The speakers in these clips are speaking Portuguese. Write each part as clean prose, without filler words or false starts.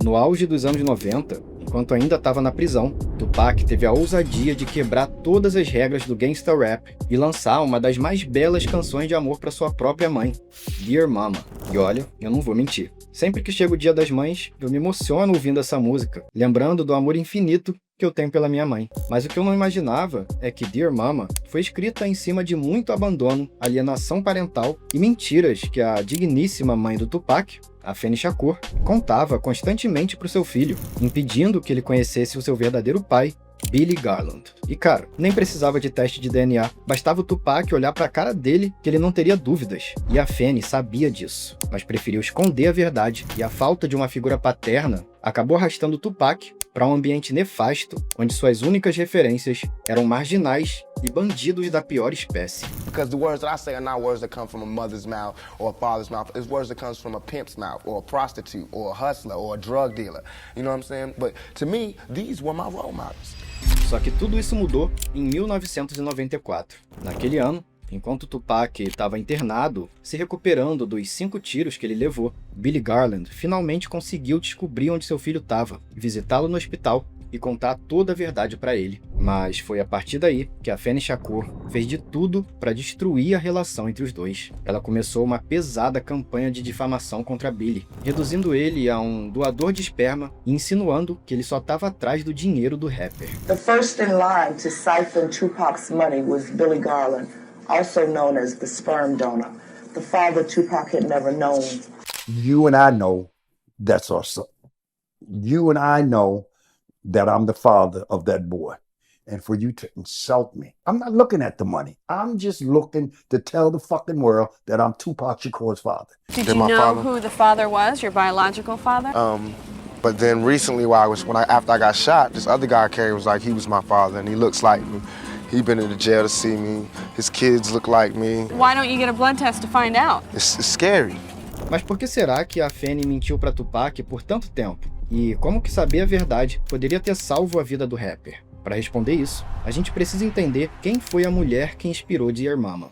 No auge dos anos 90, enquanto ainda estava na prisão, Tupac teve a ousadia de quebrar todas as regras do gangsta rap e lançar uma das mais belas canções de amor para sua própria mãe, Dear Mama. E olha, eu não vou mentir. Sempre que chega o Dia das Mães, eu me emociono ouvindo essa música, lembrando do amor infinito que eu tenho pela minha mãe. Mas o que eu não imaginava é que Dear Mama foi escrita em cima de muito abandono, alienação parental e mentiras que a digníssima mãe do Tupac, Afeni Shakur, contava constantemente para o seu filho, impedindo que ele conhecesse o seu verdadeiro pai, Billy Garland. E cara, nem precisava de teste de DNA, bastava o Tupac olhar para a cara dele que ele não teria dúvidas. E a Afeni sabia disso, mas preferiu esconder a verdade, e a falta de uma figura paterna acabou arrastando Tupac para um ambiente nefasto, onde suas únicas referências eram marginais e bandidos da pior espécie. Because the words that I say are not words that come from a mother's mouth or a father's mouth. It's words that comes from a pimp's mouth or a prostitute or a hustler or a drug dealer. You know what I'm saying? But to me, these were my role models. Só que tudo isso mudou em 1994. Naquele ano, enquanto Tupac estava internado, se recuperando dos 5 tiros que ele levou, Billy Garland finalmente conseguiu descobrir onde seu filho estava, visitá-lo no hospital e contar toda a verdade para ele. Mas foi a partir daí que a Afeni Shakur fez de tudo para destruir a relação entre os dois. Ela começou uma pesada campanha de difamação contra Billy, reduzindo ele a um doador de esperma e insinuando que ele só estava atrás do dinheiro do rapper. The first in line to siphon Tupac's money was Billy Garland, also known as the sperm donor, the father Tupac had never known. You and I know that's our son. You and I know that I'm the father of that boy. And for you to insult me, I'm not looking at the money. I'm just looking to tell the fucking world that I'm Tupac Shakur's father. Did you know who the father was, your biological father? But then recently, after I got shot, this other guy came, was like, he was my father, and he looks like me. He been in the jail to see me. His kids look like me. Why don't you get a blood test to find out? It's scary. Mas por que será que a Afeni mentiu para Tupac por tanto tempo? E como que saber a verdade poderia ter salvo a vida do rapper? Para responder isso, a gente precisa entender quem foi a mulher que inspirou Dear Mama.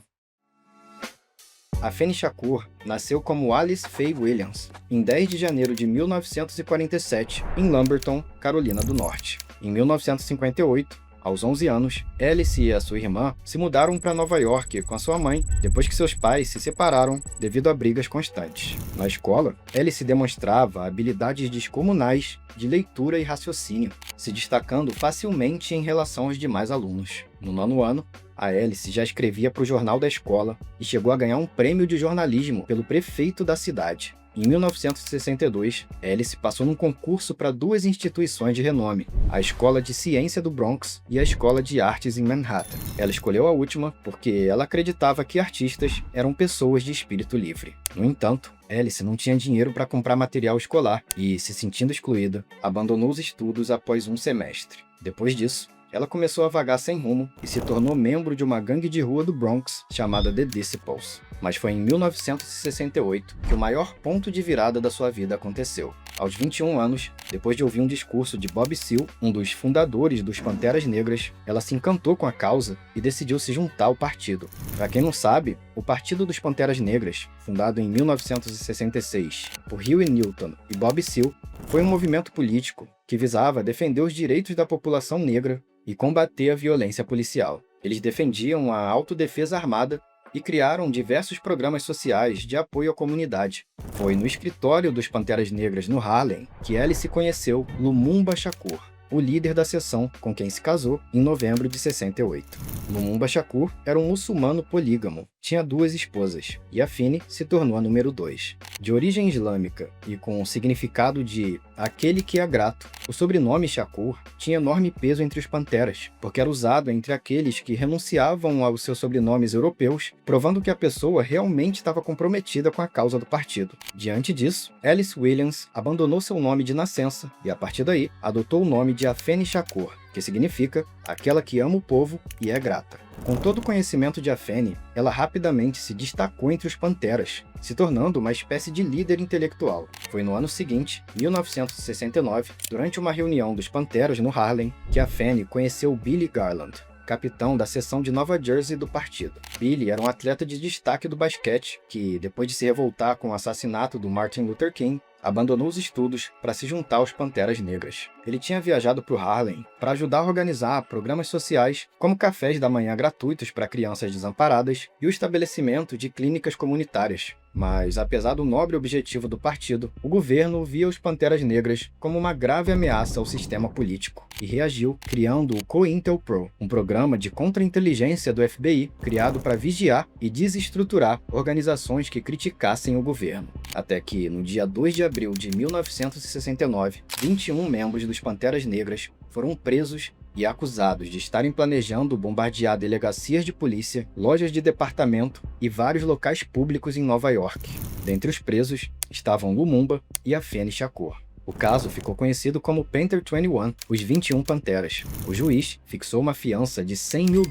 Afeni Shakur nasceu como Alice Faye Williams, em 10 de janeiro de 1947, em Lumberton, Carolina do Norte. Em 1958, aos 11 anos, Alice e a sua irmã se mudaram para Nova York com a sua mãe, depois que seus pais se separaram devido a brigas constantes. Na escola, Alice demonstrava habilidades descomunais de leitura e raciocínio, se destacando facilmente em relação aos demais alunos. No 9º ano, a Alice já escrevia para o jornal da escola e chegou a ganhar um prêmio de jornalismo pelo prefeito da cidade. Em 1962, Alice passou num concurso para 2 instituições de renome, a Escola de Ciência do Bronx e a Escola de Artes em Manhattan. Ela escolheu a última porque ela acreditava que artistas eram pessoas de espírito livre. No entanto, Alice não tinha dinheiro para comprar material escolar e, se sentindo excluída, abandonou os estudos após um semestre. Depois disso, ela começou a vagar sem rumo e se tornou membro de uma gangue de rua do Bronx chamada The Disciples. Mas foi em 1968 que o maior ponto de virada da sua vida aconteceu. Aos 21 anos, depois de ouvir um discurso de Bob Seale, um dos fundadores dos Panteras Negras, ela se encantou com a causa e decidiu se juntar ao partido. Para quem não sabe, o Partido dos Panteras Negras, fundado em 1966 por Huey Newton e Bob Seale, foi um movimento político que visava defender os direitos da população negra e combater a violência policial. Eles defendiam a autodefesa armada e criaram diversos programas sociais de apoio à comunidade. Foi no escritório dos Panteras Negras no Harlem que Alice conheceu Lumumba Shakur, o líder da seção com quem se casou em novembro de 68. Lumumba Shakur era um muçulmano polígamo, tinha 2 esposas, e Afeni se tornou a número 2. De origem islâmica e com o significado de aquele que é grato, o sobrenome Shakur tinha enorme peso entre os panteras, porque era usado entre aqueles que renunciavam aos seus sobrenomes europeus, provando que a pessoa realmente estava comprometida com a causa do partido. Diante disso, Alice Williams abandonou seu nome de nascença e, a partir daí, adotou o nome de Afeni Shakur, que significa aquela que ama o povo e é grata. Com todo o conhecimento de Afeni, ela rapidamente se destacou entre os panteras, se tornando uma espécie de líder intelectual. Foi no ano seguinte, 1969, durante uma reunião dos panteras no Harlem, que Afeni conheceu Billy Garland, capitão da seção de Nova Jersey do partido. Billy era um atleta de destaque do basquete que, depois de se revoltar com o assassinato do Martin Luther King, abandonou os estudos para se juntar aos Panteras Negras. Ele tinha viajado para o Harlem para ajudar a organizar programas sociais, como cafés da manhã gratuitos para crianças desamparadas e o estabelecimento de clínicas comunitárias. Mas, apesar do nobre objetivo do partido, o governo via os Panteras Negras como uma grave ameaça ao sistema político e reagiu criando o COINTELPRO, um programa de contra-inteligência do FBI criado para vigiar e desestruturar organizações que criticassem o governo. Até que, no dia 2 de abril de 1969, 21 membros dos Panteras Negras foram presos e acusados de estarem planejando bombardear delegacias de polícia, lojas de departamento e vários locais públicos em Nova York. Dentre os presos estavam Lumumba e Afeni Shakur. O caso ficou conhecido como Panther 21, os 21 Panteras. O juiz fixou uma fiança de $100 mil,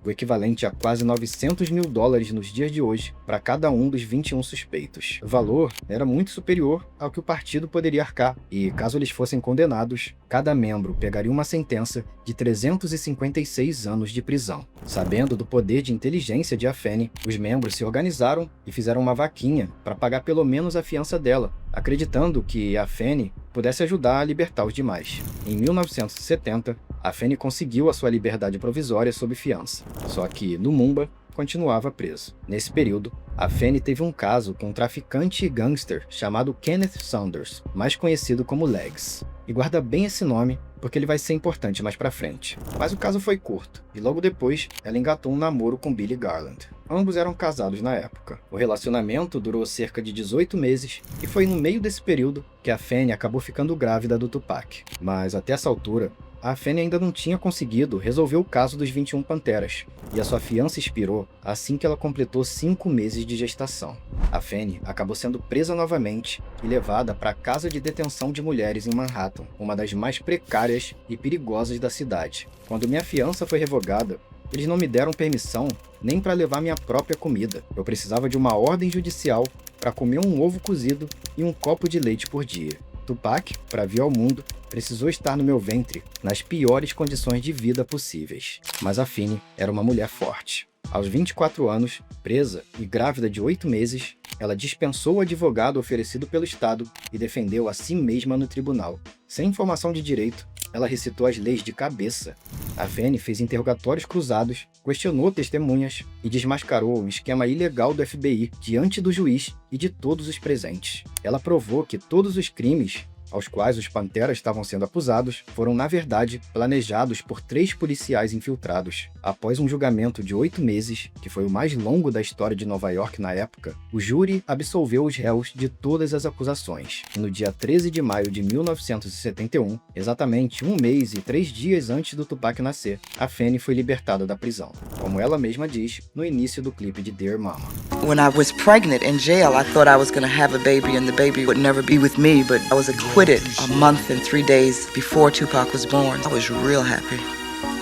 o equivalente a quase $900 mil nos dias de hoje, para cada um dos 21 suspeitos. O valor era muito superior ao que o partido poderia arcar, e caso eles fossem condenados, cada membro pegaria uma sentença de 356 anos de prisão. Sabendo do poder de inteligência de Afeni, os membros se organizaram e fizeram uma vaquinha para pagar pelo menos a fiança dela, acreditando que Afeni pudesse ajudar a libertar os demais. Em 1970, Afeni conseguiu a sua liberdade provisória sob fiança, só que Lumumba continuava preso. Nesse período, Afeni teve um caso com um traficante e gangster chamado Kenneth Saunders, mais conhecido como Legs. E guarda bem esse nome, porque ele vai ser importante mais pra frente. Mas o caso foi curto, e logo depois ela engatou um namoro com Billy Garland. Ambos eram casados na época. O relacionamento durou cerca de 18 meses, e foi no meio desse período que Afeni acabou ficando grávida do Tupac. Mas até essa altura, a Afeni ainda não tinha conseguido resolver o caso dos 21 Panteras, e a sua fiança expirou assim que ela completou 5 meses de gestação. Afeni acabou sendo presa novamente e levada para a Casa de Detenção de Mulheres em Manhattan, uma das mais precárias e perigosas da cidade. Quando minha fiança foi revogada, eles não me deram permissão nem para levar minha própria comida. Eu precisava de uma ordem judicial para comer um ovo cozido e um copo de leite por dia. Tupac, para vir ao mundo, precisou estar no meu ventre nas piores condições de vida possíveis. Mas Afeni era uma mulher forte. Aos 24 anos, presa e grávida de 8 meses, ela dispensou o advogado oferecido pelo Estado e defendeu a si mesma no tribunal. Sem formação de direito, ela recitou as leis de cabeça. Afeni fez interrogatórios cruzados, questionou testemunhas e desmascarou um esquema ilegal do FBI diante do juiz e de todos os presentes. Ela provou que todos os crimes aos quais os Panteras estavam sendo acusados foram, na verdade, planejados por 3 policiais infiltrados. Após um julgamento de 8 meses, que foi o mais longo da história de Nova York na época, o júri absolveu os réus de todas as acusações. E no dia 13 de maio de 1971, exatamente 1 mês e 3 dias antes do Tupac nascer, Afeni foi libertada da prisão, como ela mesma diz no início do clipe de Dear Mama. When I was pregnant in jail, I thought I was going to have a baby and the baby would never be with me, but I was acquitted a month and 3 days before Tupac was born. I was real happy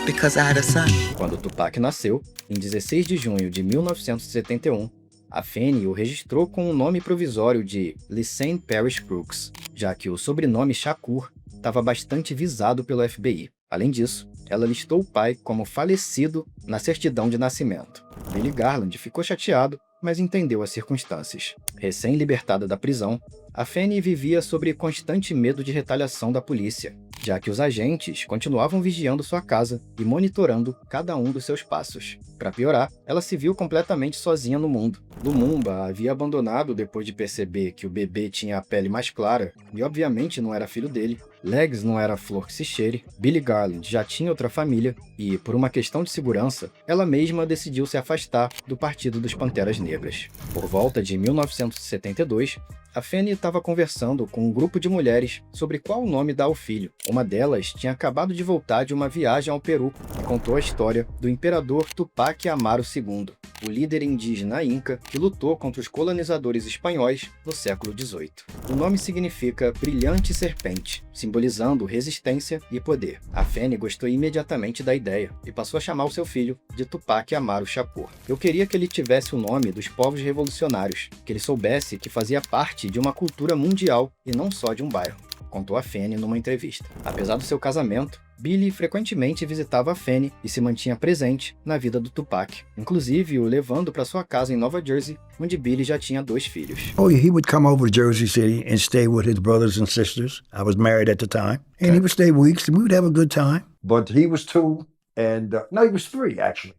because I had a son. Quando Tupac nasceu, em 16 de junho de 1971, Afeni o registrou com o nome provisório de Lisanne Parrish Crooks, já que o sobrenome Shakur estava bastante visado pelo FBI. Além disso, ela listou o pai como falecido na certidão de nascimento. Billy Garland ficou chateado, mas entendeu as circunstâncias. Recém-libertada da prisão, Afeni vivia sob constante medo de retaliação da polícia, já que os agentes continuavam vigiando sua casa e monitorando cada um dos seus passos. Para piorar, ela se viu completamente sozinha no mundo. Lumumba a havia abandonado depois de perceber que o bebê tinha a pele mais clara e obviamente não era filho dele. Legs não era a flor que se cheire, Billy Garland já tinha outra família e, por uma questão de segurança, ela mesma decidiu se afastar do Partido dos Panteras Negras. Por volta de 1972, Afeni estava conversando com um grupo de mulheres sobre qual nome dar ao filho. Uma delas tinha acabado de voltar de uma viagem ao Peru e contou a história do imperador Tupac Amaru II, o líder indígena Inca que lutou contra os colonizadores espanhóis no século XVIII. O nome significa brilhante serpente, simbolizando resistência e poder. Afeni gostou imediatamente da ideia e passou a chamar o seu filho de Tupac Amaru Shakur. Eu queria que ele tivesse o nome dos povos revolucionários, que ele soubesse que fazia parte de uma cultura mundial e não só de um bairro, contou Afeni numa entrevista. Apesar do seu casamento, Billy frequentemente visitava a Fanny e se mantinha presente na vida do Tupac, inclusive o levando para sua casa em Nova Jersey, onde Billy já tinha 2 filhos. Oh, he would come over to Jersey City and stay with his brothers and sisters. I was married at the time. And he would stay weeks and we would have a good time. But he was 2 and, no, he was 3 actually.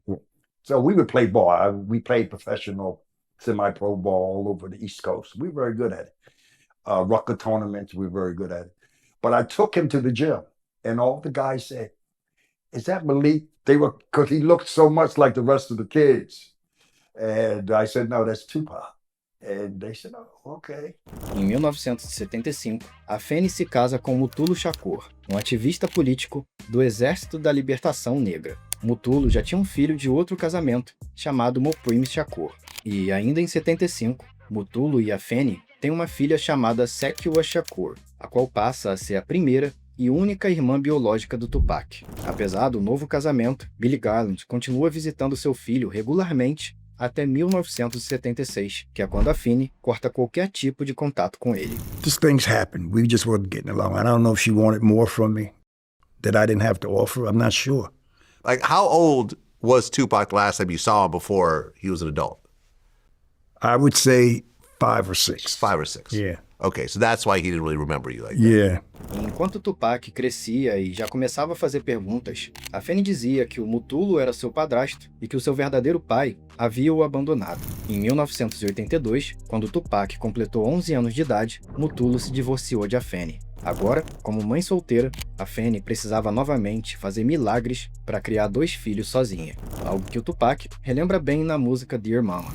So we would play ball. We played professional semi-pro ball all over the East Coast. We were very good at it. Rucker tournaments, we were very good at it. But I took him to the gym. And all the guys said, "Is that Malik?" Because he looked so much like the rest of the kids. And I said, "No, that's Tupac." And they said, "Oh, okay." Em 1975, a Fanny se casa com Mutulu Shakur, um ativista político do Exército da Libertação Negra. Mutulu já tinha um filho de outro casamento, chamado Moprim Shakur. E ainda em 75, Mutulu e a Fanny têm uma filha chamada Sekiwa Shakur, a qual passa a ser a primeira e única irmã biológica do Tupac. Apesar do novo casamento, Billy Garland continua visitando seu filho regularmente até 1976, que é quando a Fanny corta qualquer tipo de contato com ele. Just things happened. We just weren't getting along. I don't know if she wanted more from me that I didn't have to offer. I'm not sure. Like, how old was Tupac the last time you saw him before he was an adult? I would say 5 or 6. 5 or 6. Yeah. Okay, so that's why he didn't really remember you like that. Yeah. Enquanto Tupac crescia e já começava a fazer perguntas, a Fanny dizia que o Mutulu era seu padrasto e que o seu verdadeiro pai havia o abandonado. Em 1982, quando Tupac completou 11 anos de idade, Mutulu se divorciou de Fanny. Agora, como mãe solteira, a Fanny precisava novamente fazer milagres para criar 2 filhos sozinha, algo que o Tupac relembra bem na música Dear Mama.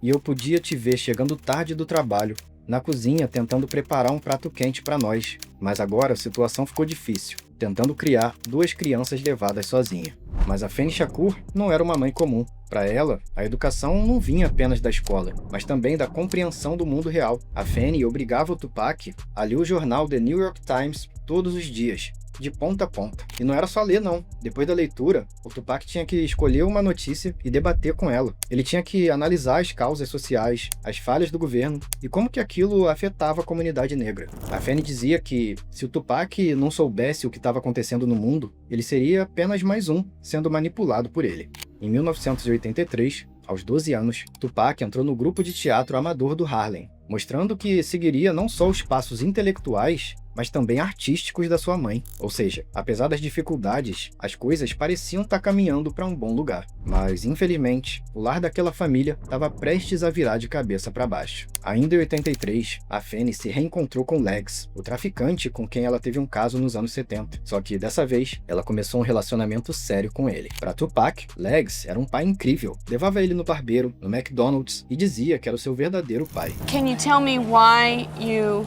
E eu podia te ver chegando tarde do trabalho, na cozinha tentando preparar um prato quente para nós, mas agora a situação ficou difícil, tentando criar 2 crianças levadas sozinha. Mas a Fanny Shakur não era uma mãe comum. Para ela, a educação não vinha apenas da escola, mas também da compreensão do mundo real. A Fanny obrigava o Tupac a ler o jornal The New York Times todos os dias, de ponta a ponta. E não era só ler, não. Depois da leitura, o Tupac tinha que escolher uma notícia e debater com ela. Ele tinha que analisar as causas sociais, as falhas do governo e como que aquilo afetava a comunidade negra. A Fanny dizia que, se o Tupac não soubesse o que estava acontecendo no mundo, ele seria apenas mais um, sendo manipulado por ele. Em 1983, aos 12 anos, Tupac entrou no grupo de teatro amador do Harlem, mostrando que seguiria não só os passos intelectuais, mas também artísticos da sua mãe. Ou seja, apesar das dificuldades, as coisas pareciam estar caminhando para um bom lugar. Mas, infelizmente, o lar daquela família estava prestes a virar de cabeça para baixo. Ainda em 83, a Fanny se reencontrou com Legs, o traficante com quem ela teve um caso nos anos 70. Só que, dessa vez, ela começou um relacionamento sério com ele. Para Tupac, Legs era um pai incrível. Levava ele no barbeiro, no McDonald's e dizia que era o seu verdadeiro pai. Can you tell me why you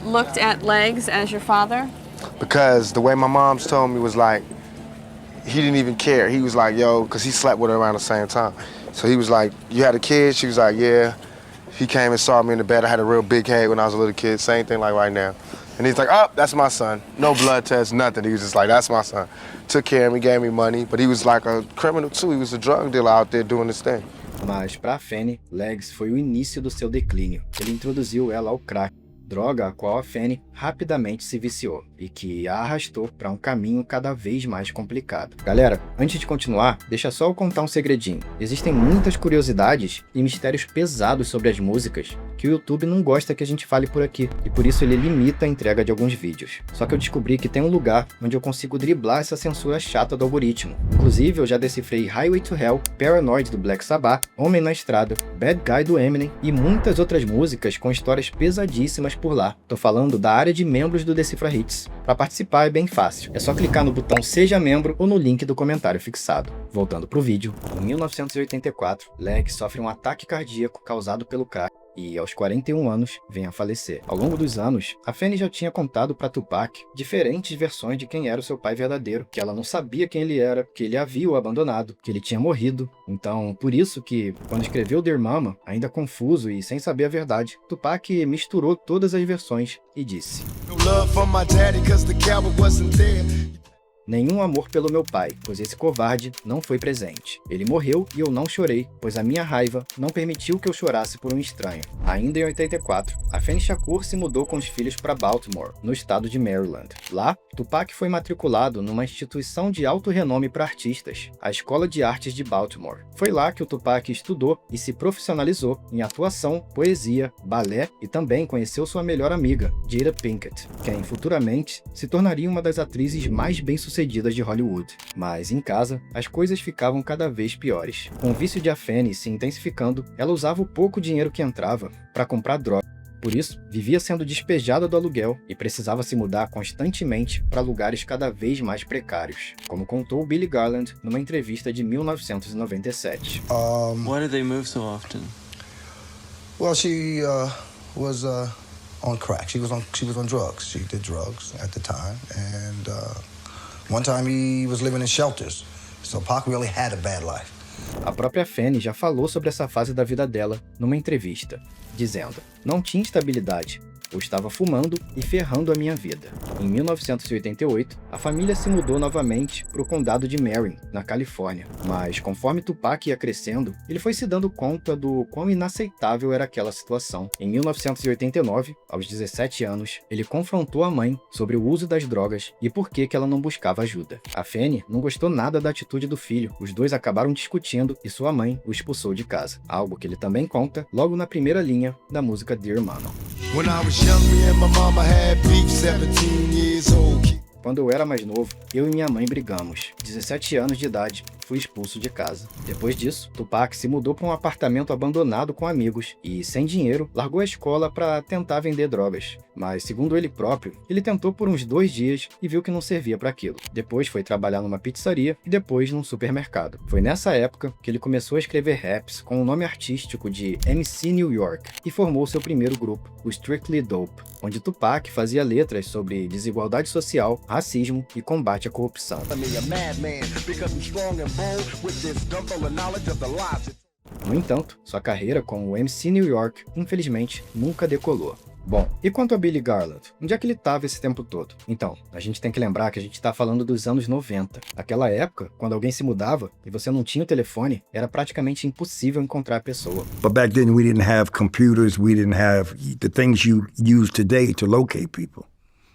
looked at Legs as your father? Because the way my mom's told me was like, he didn't even care. He was like, yo, because he slept with her around the same time. So he was like, you had a kid? She was like, yeah. He came and saw me in the bed. I had a real big head when I was a little kid. Same thing like right now. And he's like, oh, that's my son. No blood test, nothing. He was just like, that's my son. Took care of me, gave me money. But he was like a criminal too. He was a drug dealer out there doing his thing. Mas para Fanny, Legs foi o início do seu declínio. Ele introduziu ela ao crack, droga a qual a Fanny rapidamente se viciou e que a arrastou para um caminho cada vez mais complicado. Galera, antes de continuar, deixa só eu contar um segredinho. Existem muitas curiosidades e mistérios pesados sobre as músicas que o YouTube não gosta que a gente fale por aqui, e por isso ele limita a entrega de alguns vídeos. Só que eu descobri que tem um lugar onde eu consigo driblar essa censura chata do algoritmo. Inclusive, eu já decifrei Highway to Hell, Paranoid do Black Sabbath, Homem na Estrada, Bad Guy do Eminem e muitas outras músicas com histórias pesadíssimas por lá. Tô falando da área de membros do Decifra Hits. Para participar é bem fácil, é só clicar no botão Seja Membro ou no link do comentário fixado. Voltando pro vídeo, em 1984, Legs sofre um ataque cardíaco causado pelo crack e, aos 41 anos, vem a falecer. Ao longo dos anos, a Fanny já tinha contado para Tupac diferentes versões de quem era o seu pai verdadeiro, que ela não sabia quem ele era, que ele havia o abandonado, que ele tinha morrido. Então, por isso que, quando escreveu Dear Mama, ainda confuso e sem saber a verdade, Tupac misturou todas as versões e disse: Nenhum amor pelo meu pai, pois esse covarde não foi presente. Ele morreu e eu não chorei, pois a minha raiva não permitiu que eu chorasse por um estranho. Ainda em 84, Afeni Shakur se mudou com os filhos para Baltimore, no estado de Maryland. Lá, Tupac foi matriculado numa instituição de alto renome para artistas, a Escola de Artes de Baltimore. Foi lá que o Tupac estudou e se profissionalizou em atuação, poesia, balé e também conheceu sua melhor amiga, Jada Pinkett, quem futuramente se tornaria uma das atrizes mais bem-sucedidas de Hollywood. Mas em casa, as coisas ficavam cada vez piores. Com o vício de Afeni se intensificando, ela usava o pouco dinheiro que entrava para comprar drogas. Por isso, vivia sendo despejada do aluguel e precisava se mudar constantemente para lugares cada vez mais precários, como contou Billy Garland numa entrevista de 1997. Why did they move so often? Well, she was on crack. She was on drugs. She did drugs at the time, and one time he was living in shelters. So Pac really had a bad life. A própria Afeni já falou sobre essa fase da vida dela numa entrevista, dizendo: "Não tinha estabilidade. Eu estava fumando e ferrando a minha vida." Em 1988, a família se mudou novamente para o condado de Marin, na Califórnia. Mas conforme Tupac ia crescendo, ele foi se dando conta do quão inaceitável era aquela situação. Em 1989, aos 17 anos, ele confrontou a mãe sobre o uso das drogas e por que ela não buscava ajuda. Afeni não gostou nada da atitude do filho. Os dois acabaram discutindo e sua mãe o expulsou de casa. Algo que ele também conta logo na primeira linha da música Dear Mama. When I was young, me and my mama had beef, 17 years old. Quando eu era mais novo, eu e minha mãe brigamos. 17 anos de idade, fui expulso de casa. Depois disso, Tupac se mudou para um apartamento abandonado com amigos e, sem dinheiro, largou a escola para tentar vender drogas. Mas, segundo ele próprio, ele tentou por uns 2 dias e viu que não servia para aquilo. Depois foi trabalhar numa pizzaria e depois num supermercado. Foi nessa época que ele começou a escrever raps com o nome artístico de MC New York e formou seu primeiro grupo, o Strictly Dope, onde Tupac fazia letras sobre desigualdade social, racismo e combate à corrupção. No entanto, sua carreira como MC New York, infelizmente, nunca decolou. Bom, e quanto a Billy Garland? Onde é que ele estava esse tempo todo? Então, a gente tem que lembrar que a gente está falando dos anos 90. Naquela época, quando alguém se mudava e você não tinha o telefone, era praticamente impossível encontrar a pessoa. But back then we didn't have computers, we didn't have the things you use today to locate people.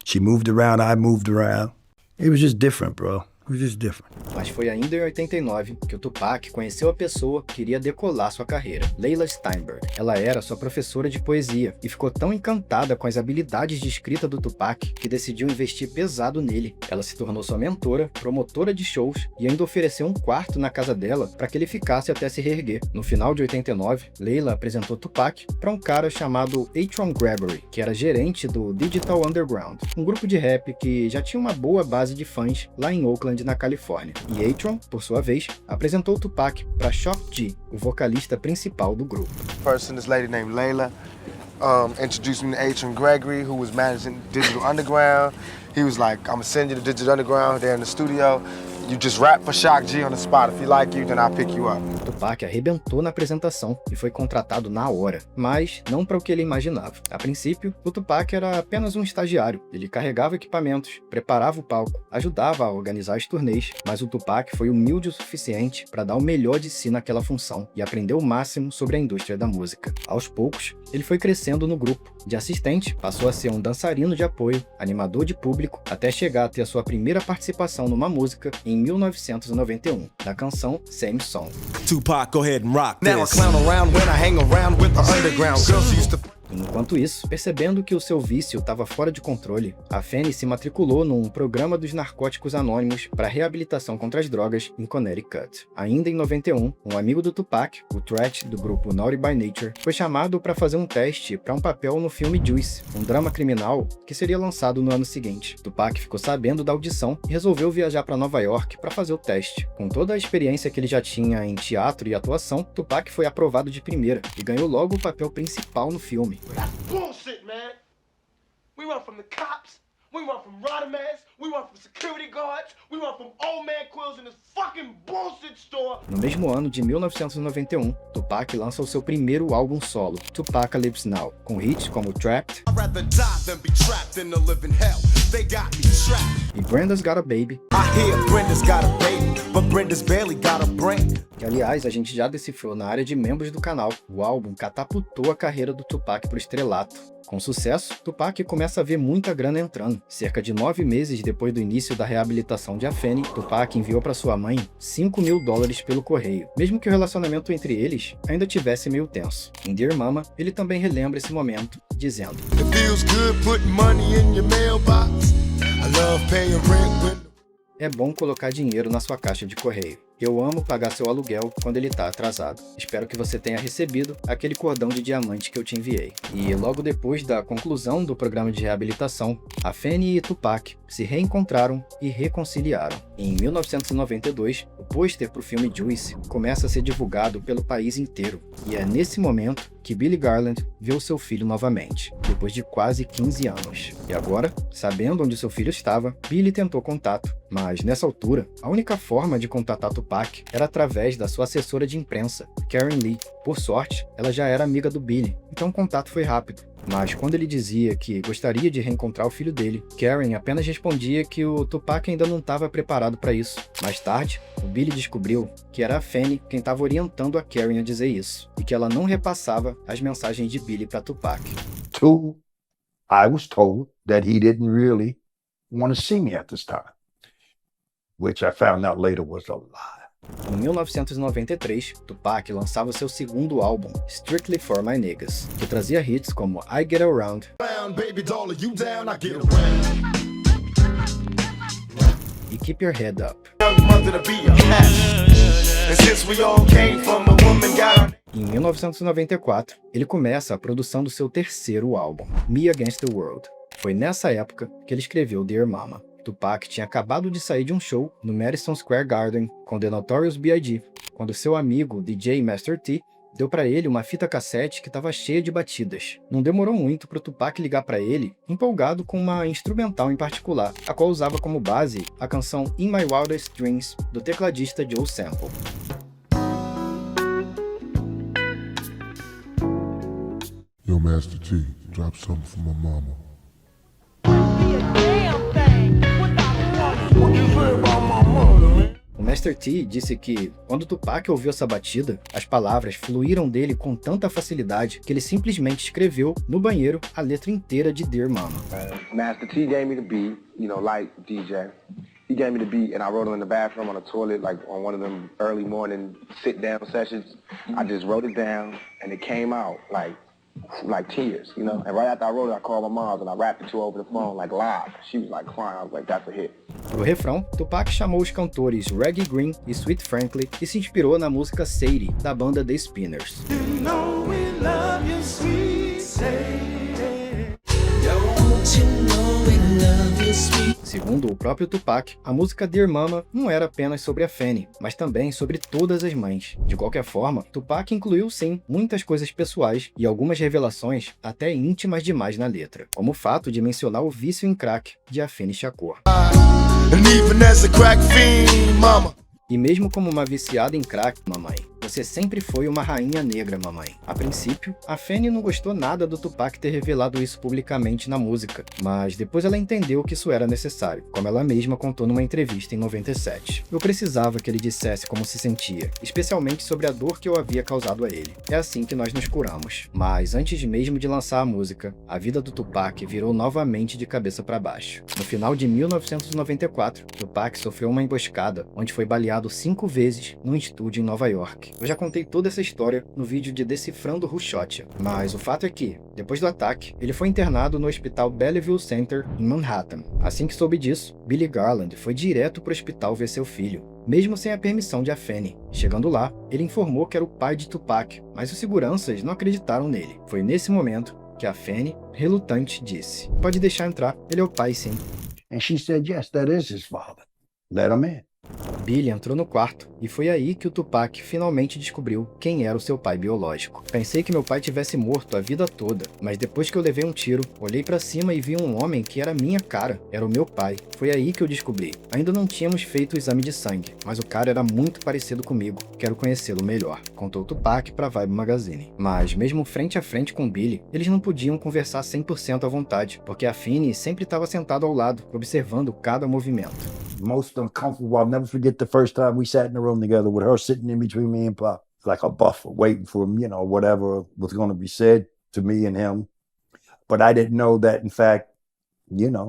She moved around, I moved around. It was just different, bro. It was just different. Mas foi ainda em 89 que o Tupac conheceu a pessoa que iria decolar sua carreira, Layla Steinberg. Ela era sua professora de poesia e ficou tão encantada com as habilidades de escrita do Tupac que decidiu investir pesado nele. Ela se tornou sua mentora, promotora de shows e ainda ofereceu um quarto na casa dela para que ele ficasse até se reerguer. No final de 89, Layla apresentou Tupac para um cara chamado Atron Gregory, que era gerente do Digital Underground, um grupo de rap que já tinha uma boa base de fãs lá em Oakland, na Califórnia. E Atron, por sua vez, apresentou Tupac para Shock G, o vocalista principal do grupo. Person, this lady named Layla, introduced me to Atron Gregory, who was managing Digital Underground. He was like, I'm gonna send you to Digital Underground, they're in the studio. You just rap for Shock G on the spot. If he like you, then I'll pick you up. Tupac arrebentou na apresentação e foi contratado na hora, mas não para o que ele imaginava. A princípio, o Tupac era apenas um estagiário. Ele carregava equipamentos, preparava o palco, ajudava a organizar as turnês, mas o Tupac foi humilde o suficiente para dar o melhor de si naquela função e aprendeu o máximo sobre a indústria da música. Aos poucos, ele foi crescendo no grupo. De assistente, passou a ser um dançarino de apoio, animador de público, até chegar a ter a sua primeira participação numa música em 1991, na canção Same Song. Tupac, go ahead and rock this. Now I clown around when I hang around with the underground. Girls used to Enquanto isso, percebendo que o seu vício estava fora de controle, Afeni se matriculou num programa dos narcóticos anônimos para reabilitação contra as drogas em Connecticut. Ainda em 91, um amigo do Tupac, o Threat do grupo Naughty by Nature, foi chamado para fazer um teste para um papel no filme Juice, um drama criminal que seria lançado no ano seguinte. Tupac ficou sabendo da audição e resolveu viajar para Nova York para fazer o teste. Com toda a experiência que ele já tinha em teatro e atuação, Tupac foi aprovado de primeira e ganhou logo o papel principal no filme. That's bullshit, man. We run from the cops, We run from Rodamans, we run from security guards, we run from old man quills in this fucking bullshit store. No mesmo ano de 1991, Tupac lança o seu primeiro álbum solo, Tupac Lives Now, com hits como Trapped I'd rather die than be trapped in the living hell. They got me trapped. e Brenda's Got a Baby, I hear Brenda's got a baby, but Brenda's barely got a brain. que aliás a gente já decifrou na área de membros do canal. O álbum catapultou a carreira do Tupac para o estrelato. Com sucesso, Tupac começa a ver muita grana entrando. Cerca de 9 meses depois do início da reabilitação de Afeni, Tupac enviou para sua mãe $5.000 pelo correio, mesmo que o relacionamento entre eles ainda tivesse meio tenso. Em Dear Mama, ele também relembra esse momento, dizendo: It feels good putting money in your mailbox. I love paying rent when... É bom colocar dinheiro na sua caixa de correio. Eu amo pagar seu aluguel quando ele está atrasado. Espero que você tenha recebido aquele cordão de diamante que eu te enviei. E logo depois da conclusão do programa de reabilitação, Afeni e Tupac se reencontraram e reconciliaram. Em 1992, o pôster para o filme Juice começa a ser divulgado pelo país inteiro. E é nesse momento que Billy Garland vê o seu filho novamente, depois de quase 15 anos. E agora, sabendo onde seu filho estava, Billy tentou contato, mas nessa altura, a única forma de contatar Tupac era através da sua assessora de imprensa, Karen Lee. Por sorte, ela já era amiga do Billy, então o contato foi rápido. Mas quando ele dizia que gostaria de reencontrar o filho dele, Karen apenas respondia que o Tupac ainda não estava preparado para isso. Mais tarde, o Billy descobriu que era a Fanny quem estava orientando a Karen a dizer isso, e que ela não repassava as mensagens de Billy para Tupac. Two, I was told that he didn't really want to see me at this time, which I found out later was a lie. Em 1993, Tupac lançava seu segundo álbum, Strictly for My Niggas, que trazia hits como I Get Around Baby doll, you down, I get around. e Keep Your Head Up. Em 1994, ele começa a produção do seu terceiro álbum, Me Against the World. Foi nessa época que ele escreveu Dear Mama. Tupac tinha acabado de sair de um show no Madison Square Garden com The Notorious B.I.G., quando seu amigo DJ Master T deu para ele uma fita cassete que estava cheia de batidas. Não demorou muito para o Tupac ligar para ele, empolgado com uma instrumental em particular, a qual usava como base a canção In My Wildest Dreams, do tecladista Joe Sample. Yo, Master T, drop something for my mama. O Master T disse que, quando Tupac ouviu essa batida, as palavras fluíram dele com tanta facilidade que ele simplesmente escreveu, no banheiro, a letra inteira de Dear Mama. Master T gave me the beat, you know, like DJ. He gave me the beat and I wrote it in the bathroom on the toilet, like on one of them early morning sit-down sessions. I just wrote it down and it came out like tears, you know. And right after I wrote it, I called my mom and I rapped it to her over the phone, like live. She was like crying. I was like, that's a hit. Pro refrão, Tupac chamou os cantores Reggie Green e Sweet Franklin e se inspirou na música Sadie, da banda The Spinners. You know we love you, sweet Sadie. Segundo o próprio Tupac, a música Dear Mama não era apenas sobre a Fanny, mas também sobre todas as mães. De qualquer forma, Tupac incluiu sim muitas coisas pessoais e algumas revelações até íntimas demais na letra, como o fato de mencionar o vício em crack de Afeni Shakur. E mesmo como uma viciada em crack, mamãe, você sempre foi uma rainha negra, mamãe. A princípio, a Fanny não gostou nada do Tupac ter revelado isso publicamente na música, mas depois ela entendeu que isso era necessário, como ela mesma contou numa entrevista em 97. Eu precisava que ele dissesse como se sentia, especialmente sobre a dor que eu havia causado a ele. É assim que nós nos curamos. Mas antes mesmo de lançar a música, a vida do Tupac virou novamente de cabeça para baixo. No final de 1994, Tupac sofreu uma emboscada, onde foi baleado 5 vezes num estúdio em Nova York. Eu já contei toda essa história no vídeo de Decifrando Rushottia, mas o fato é que, depois do ataque, ele foi internado no Hospital Bellevue Center, em Manhattan. Assim que soube disso, Billy Garland foi direto para o hospital ver seu filho, mesmo sem a permissão de Afeni. Chegando lá, ele informou que era o pai de Tupac, mas os seguranças não acreditaram nele. Foi nesse momento que Afeni, relutante, disse: "Pode deixar entrar, ele é o pai sim." And she said, yes, that is his father. Let him in. Billy entrou no quarto e foi aí que o Tupac finalmente descobriu quem era o seu pai biológico. Pensei que meu pai tivesse morto a vida toda, mas depois que eu levei um tiro, olhei pra cima e vi um homem que era minha cara. Era o meu pai. Foi aí que eu descobri. Ainda não tínhamos feito o exame de sangue, mas o cara era muito parecido comigo. Quero conhecê-lo melhor, contou Tupac pra Vibe Magazine. Mas mesmo frente a frente com Billy, eles não podiam conversar 100% à vontade, porque a Finney sempre estava sentada ao lado, observando cada movimento. Most uncomfortable. I'll never forget the first time we sat in the room together with her sitting in between me and Pop, like a buffer, waiting for, whatever was going to be said to me and him. But I didn't know that, in fact,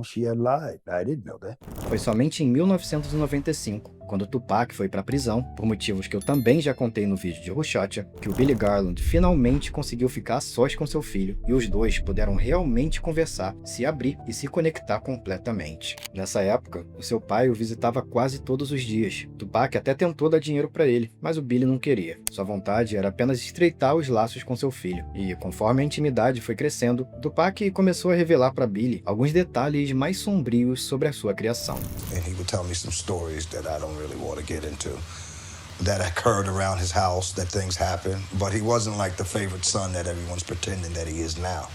she had lied. I didn't know that. Foi somente em 1995, quando Tupac foi pra prisão, por motivos que eu também já contei no vídeo de Rushotcha, que o Billy Garland finalmente conseguiu ficar a sós com seu filho, e os dois puderam realmente conversar, se abrir e se conectar completamente. Nessa época, o seu pai o visitava quase todos os dias. Tupac até tentou dar dinheiro pra ele, mas o Billy não queria. Sua vontade era apenas estreitar os laços com seu filho, e conforme a intimidade foi crescendo, Tupac começou a revelar pra Billy alguns detalhes mais sombrios sobre a sua criação. And he would tell me some stories that I don't really want to get into, that occurred around his house, that things happened, but he wasn't like the favorite son that everyone's pretending that he is now.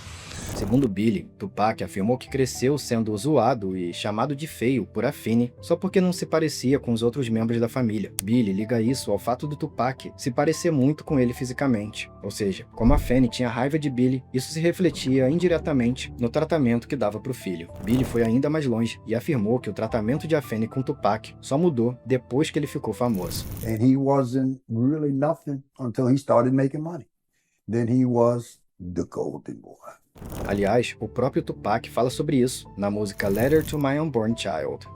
Segundo Billy, Tupac afirmou que cresceu sendo zoado e chamado de feio por Afeni só porque não se parecia com os outros membros da família. Billy liga isso ao fato do Tupac se parecer muito com ele fisicamente. Ou seja, como Afeni tinha raiva de Billy, isso se refletia indiretamente no tratamento que dava para o filho. Billy foi ainda mais longe e afirmou que o tratamento de Afeni com Tupac só mudou depois que ele ficou famoso. And he wasn't really nothing until he started making money. Then he was the golden boy. Aliás, o próprio Tupac fala sobre isso na música Letter to My Unborn Child.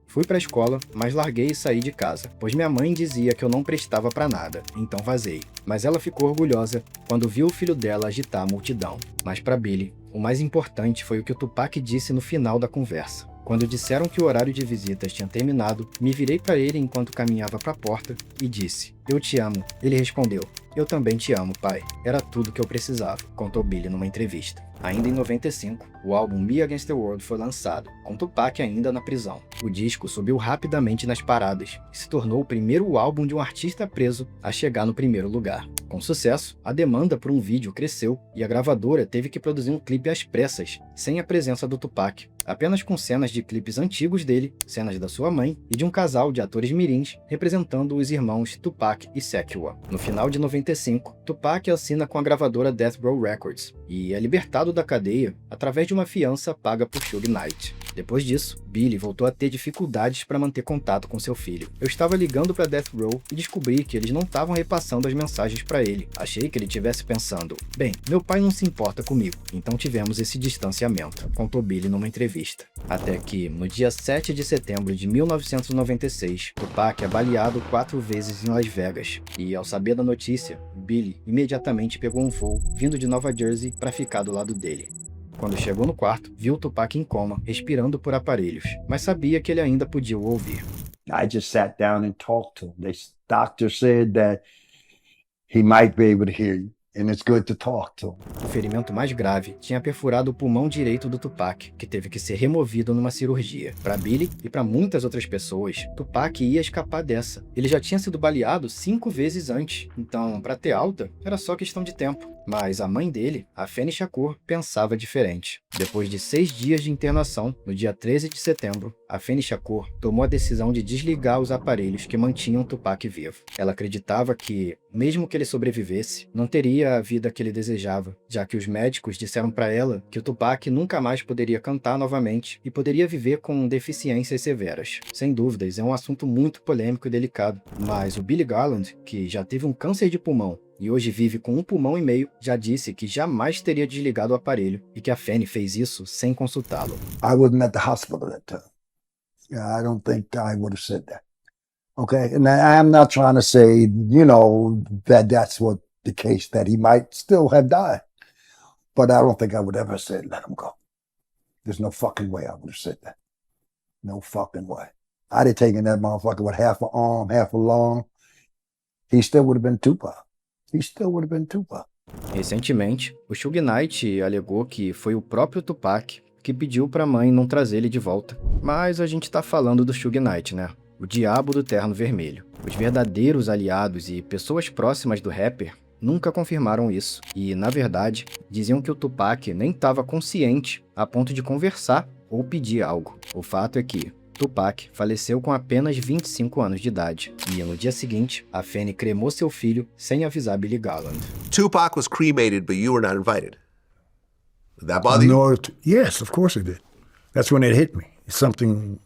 Fui pra escola, mas larguei e saí de casa, pois minha mãe dizia que eu não prestava pra nada, então vazei. Mas ela ficou orgulhosa quando viu o filho dela agitar a multidão. Mas pra Billy, o mais importante foi o que o Tupac disse no final da conversa. Quando disseram que o horário de visitas tinha terminado, me virei para ele enquanto caminhava para a porta e disse: "Eu te amo." Ele respondeu: "Eu também te amo, pai. Era tudo que eu precisava", contou Billy numa entrevista. Ainda em 95, o álbum Me Against the World foi lançado, com Tupac ainda na prisão. O disco subiu rapidamente nas paradas e se tornou o primeiro álbum de um artista preso a chegar no primeiro lugar. Com sucesso, a demanda por um vídeo cresceu e a gravadora teve que produzir um clipe às pressas, sem a presença do Tupac, apenas com cenas de clipes antigos dele, cenas da sua mãe e de um casal de atores mirins representando os irmãos Tupac e Shakur. No final de 95, Tupac assina com a gravadora Death Row Records e é libertado da cadeia através de uma fiança paga por Suge Knight. Depois disso, Billy voltou a ter dificuldades para manter contato com seu filho. Eu estava ligando para Death Row e descobri que eles não estavam repassando as mensagens para ele. Achei que ele estivesse pensando: "Bem, meu pai não se importa comigo", então tivemos esse distanciamento, contou Billy numa entrevista. Até que, no dia 7 de setembro de 1996, Tupac é baleado 4 vezes em Las Vegas. E ao saber da notícia, Billy imediatamente pegou um voo vindo de Nova Jersey para ficar do lado dele. Quando chegou no quarto, viu Tupac em coma, respirando por aparelhos, mas sabia que ele ainda podia o ouvir. I just sat down and talked to him. The doctor said that he might be able to hear you, and it's good to talk to him. O ferimento mais grave tinha perfurado o pulmão direito do Tupac, que teve que ser removido numa cirurgia. Para Billy e para muitas outras pessoas, Tupac ia escapar dessa. Ele já tinha sido baleado 5 vezes antes, então para ter alta era só questão de tempo. Mas a mãe dele, Afeni Shakur, pensava diferente. Depois de 6 dias de internação, no dia 13 de setembro, Afeni Shakur tomou a decisão de desligar os aparelhos que mantinham Tupac vivo. Ela acreditava que, mesmo que ele sobrevivesse, não teria a vida que ele desejava, já que os médicos disseram para ela que o Tupac nunca mais poderia cantar novamente e poderia viver com deficiências severas. Sem dúvidas, é um assunto muito polêmico e delicado, mas o Billy Garland, que já teve um câncer de pulmão e hoje vive com 1,5 pulmão, já disse que jamais teria desligado o aparelho e que Afeni fez isso sem consultá-lo. I wasn't at the hospital at that time. I don't think I would have said that. Okay, and I'm not trying to say, that that's what the case, that he might still have died. But I don't think I would ever have said, let him go. There's no fucking way I would have said that. No fucking way. I'd have taken that motherfucker with half an arm, half a lung. He still would have been Tupac. He still would have been Tupac. Recentemente, o Suge Knight alegou que foi o próprio Tupac que pediu pra mãe não trazer ele de volta. Mas a gente tá falando do Suge Knight, né? O diabo do terno vermelho. Os verdadeiros aliados e pessoas próximas do rapper nunca confirmaram isso. E, na verdade, diziam que o Tupac nem estava consciente a ponto de conversar ou pedir algo. O fato é que Tupac faleceu com apenas 25 anos de idade. E no dia seguinte, a Fanny cremou seu filho sem avisar Billy Garland. Tupac was cremated, but you were not invited. Did that bother you? No, yes, of course it did. That's when it hit me. There's something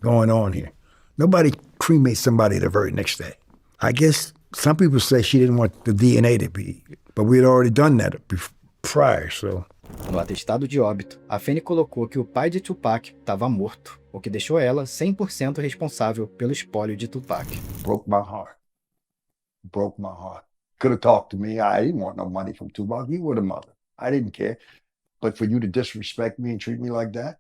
going on here. Nobody cremates somebody the very next day. I guess some people say she didn't want the DNA to be, but we had already done that prior, so... No atestado de óbito, a Fanny colocou que o pai de Tupac estava morto, o que deixou ela 100% responsável pelo espólio de Tupac. Broke my heart. Broke my heart. Could have talked to me. I didn't want no money from Tupac. You were the mother. I didn't care. But for you to disrespect me and treat me like that?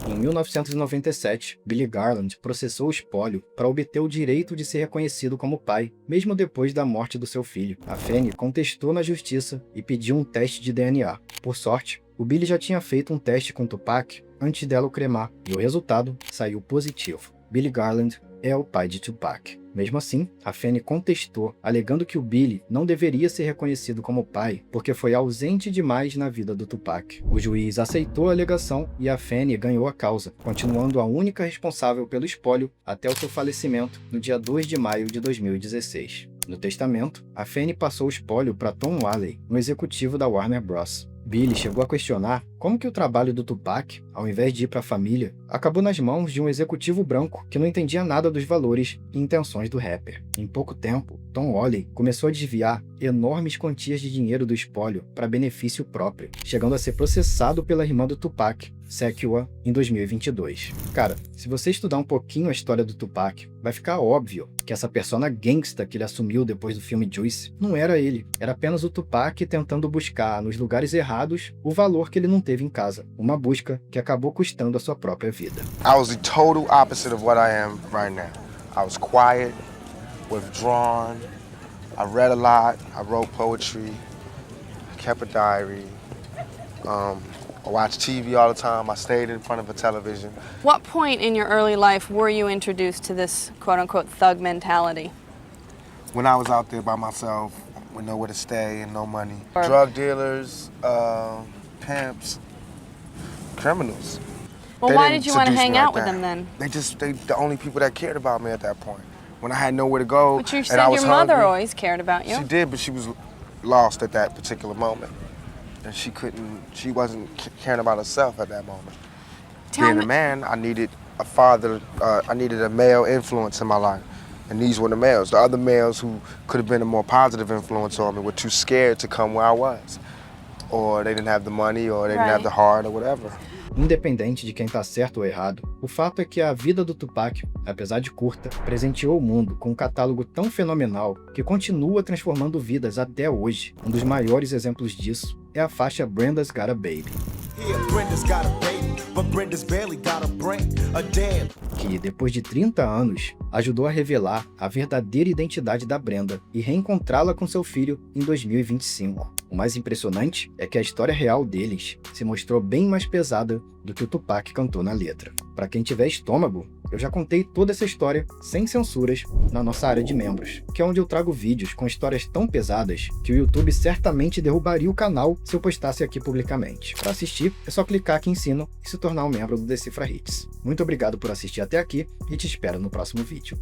Em 1997, Billy Garland processou o espólio para obter o direito de ser reconhecido como pai, mesmo depois da morte do seu filho. A Fanny contestou na justiça e pediu um teste de DNA. Por sorte, o Billy já tinha feito um teste com Tupac antes dela o cremar, e o resultado saiu positivo. Billy Garland é o pai de Tupac. Mesmo assim, a Fanny contestou, alegando que o Billy não deveria ser reconhecido como pai porque foi ausente demais na vida do Tupac. O juiz aceitou a alegação e a Fanny ganhou a causa, continuando a única responsável pelo espólio até o seu falecimento no dia 2 de maio de 2016. No testamento, a Fanny passou o espólio para Tom Whaley, um executivo da Warner Bros. Billy chegou a questionar como que o trabalho do Tupac, ao invés de ir para a família, acabou nas mãos de um executivo branco que não entendia nada dos valores e intenções do rapper. Em pouco tempo, Tom Whaley começou a desviar enormes quantias de dinheiro do espólio para benefício próprio, chegando a ser processado pela irmã do Tupac, Sekua, em 2022. Cara, se você estudar um pouquinho a história do Tupac, vai ficar óbvio que essa persona gangsta que ele assumiu depois do filme Juice não era ele. Era apenas o Tupac tentando buscar nos lugares errados o valor que ele não teve em casa. Uma busca que acabou custando a sua própria vida. I was the total opposite of what I am right now. I was quiet, withdrawn. I read a lot. I wrote poetry. Kept a diary. I watched TV all the time. I stayed in front of a television. What point in your early life were you introduced to this quote-unquote thug mentality? When I was out there by myself, with nowhere to stay and no money. Drug dealers, pimps, criminals. Well, why did you want to hang out with them then? They the only people that cared about me at that point. When I had nowhere to go, but you and I was said your mother hungry, always cared about you. She did, but she was lost at that particular moment. And she wasn't caring about herself at that moment. Being a man, I needed a father, I needed a male influence in my life. And these were the males. The other males who could have been a more positive influence on me were too scared to come where I was. Or they didn't have the money, or they didn't have the heart, or whatever. Independente de quem tá certo ou errado, o fato é que a vida do Tupac, apesar de curta, presenteou o mundo com um catálogo tão fenomenal que continua transformando vidas até hoje. Um dos maiores exemplos disso é a faixa Brenda's Got a Baby, que depois de 30 anos, ajudou a revelar a verdadeira identidade da Brenda e reencontrá-la com seu filho em 2025. O mais impressionante é que a história real deles se mostrou bem mais pesada do que o Tupac cantou na letra. Para quem tiver estômago, eu já contei toda essa história sem censuras na nossa área de membros, que é onde eu trago vídeos com histórias tão pesadas que o YouTube certamente derrubaria o canal se eu postasse aqui publicamente. Para assistir, é só clicar aqui em cima e se tornar um membro do Decifra Hits. Muito obrigado por assistir até aqui e te espero no próximo vídeo.